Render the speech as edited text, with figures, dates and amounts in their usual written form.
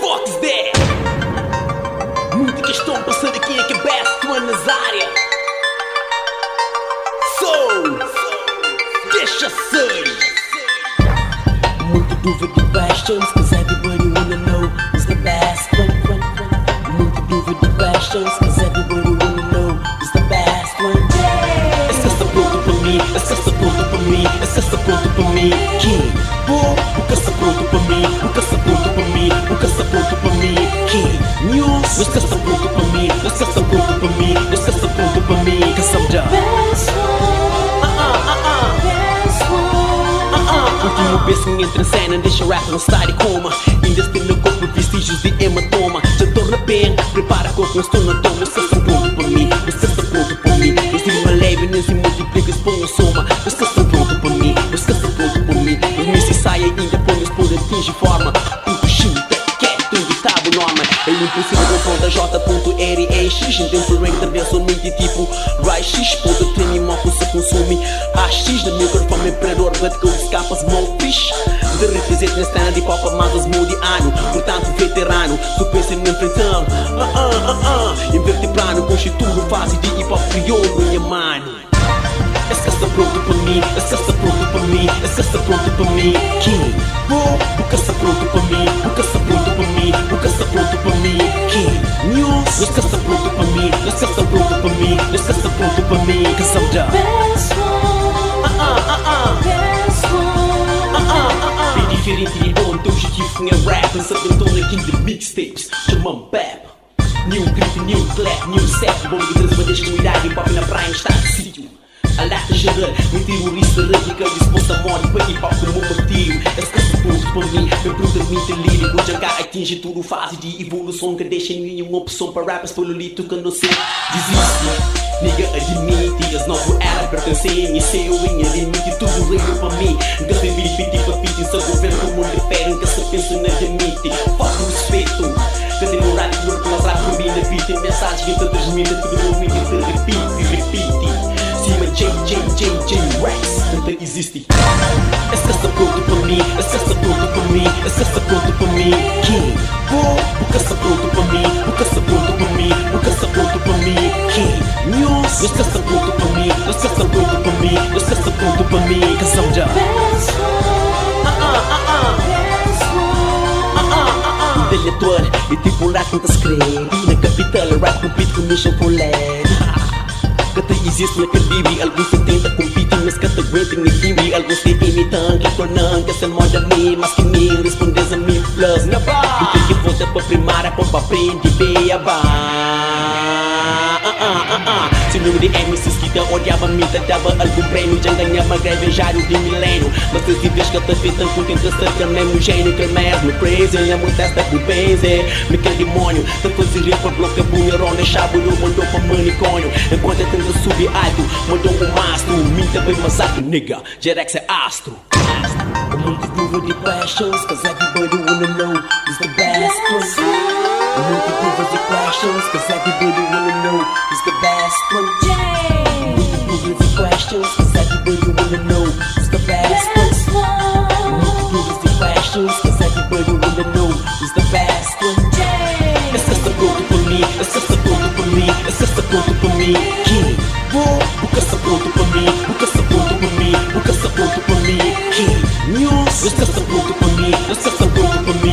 fuck is that? Muita questão passando aqui em cabeça tua nas áreas. Deixa ser. Muita dúvida e questions, cause everybody wanna know who's the best one. Muita dúvida e questions, cause everybody wanna know who's the best one. Essa pronto pra mim, essa pronto pra mim, essa pronto pra mim. King, o que está pronto pra mim, o que está pronto pra mim, o que está pronto pra mim. King, news, essa pronto pra mim, essa pronto pra mim, essa pronto pra mim. Cause I'm the best one. Último beijo entra em cena, deixa o rap no estado de coma. Ainda tem no corpo vestígios de hematoma. Já torna bem, prepara corpo, não estou na toma. Você está pronto para mim, você está pronto para mim. Eu sinto uma leve, nem se multiplica, expõe a soma. Você está pronto para mim, você está pronto para mim. Os meus ensaios ainda põe os poder, atinge forma. Um coxinho, quieto, inevitável norma. É impossível confrontar J.R.E.X. Em tempo rank também sou mente tipo X. Ponto de animal que se consome AX. No meu corpo é predador, but que escapa small fish. De represent na cena de pop amadas modiano. Portanto veterano, tu pensa me enfrentando. Inverte plano, constituo fase de hip hop crioulo, minha mano. Essa está pronto para mim, essa está pronto para mim, essa está pronto para mim. King, o que está pronto para mim, o que está pronto para mim, o que está pronto para mim. King, news, essa está pronto para mim, essa está pronto para mim, essa está pronto para mim. Cause I'm the best one. Best one. Bem diferente de bom, teu objetivo é rap. Essa cantora aqui de mixtapes, chama-me Bap. New grip, new clap, new set. Bom de transbandas com idade, pop na praia, está no sítio. Alerta geral, um terrorista radical disposto a morte para hip hop como martírio. Esse caso pronto para mim, meu brutalmente lírico. O Jangar atinge tudo fase de evolução que deixa nenhuma opção para rappers pelo lito que não sei. Desiste, nigga admite, as novas eras pertencem e seu em limite, tudo reino para mim. Nunca tem piti para piti, só governo como um diferente, que se pensa na admite. Foco o respeito, que tem um rádio que não rap combina, piti, mensagem que transmite, tudo no mídia, repite. J Rex, nunca existe. Essa está pronto para mim, essa está pronto para mim, essa está pronto para mim. King, o que está pronto para mim, o que está pronto para mim, o que está pronto para mim. King, news, essa está pronto para mim, essa está pronto para mim, essa está pronto para mim. Cause I'm the best one. Deletor e tipo lá quem te escreve. Na capital, rap compete com mission for lead. Kata existe na Caribe, alguns se tenta competir, mas kata aguentem na Kiwi. Alguns se imitam, que tornam, que se moda a mim, mas que me respondes a mim plus na barra. Tu tem que voltar para primária, para aprender beabá. Se o número de MCs que te odiava, me te dava algum prêmio. Já ganhava grevejário de milênio. Mas se te vês que te feita com tenta ser que é mesmo gênio, que é mesmo crazy. É muito esta com benze, me quer demônio. Te fazia para bloquear bunheron, deixar bulho, mandou para manicônio. Enquanto eu tento subir alto, mandou um mastro. Minta bem massacre, nigga, Jerex é astro. Muita dúvida e questions, cause everybody wanna know who's the best one. Muita dúvida e questions, cause everybody wanna know who's the best one. Muita dúvida e questions, cause everybody wanna know who's the best one. Muita dúvida e questions, cause everybody wanna know who's the best one. Essa está pronto para mim, essa está pronto para mim, essa está pronto para mim. King, o que está pronto para mim, o que está pronto para mim, o que está pronto para mim. King, news, essa está pronto para mim, essa está pronto para mim.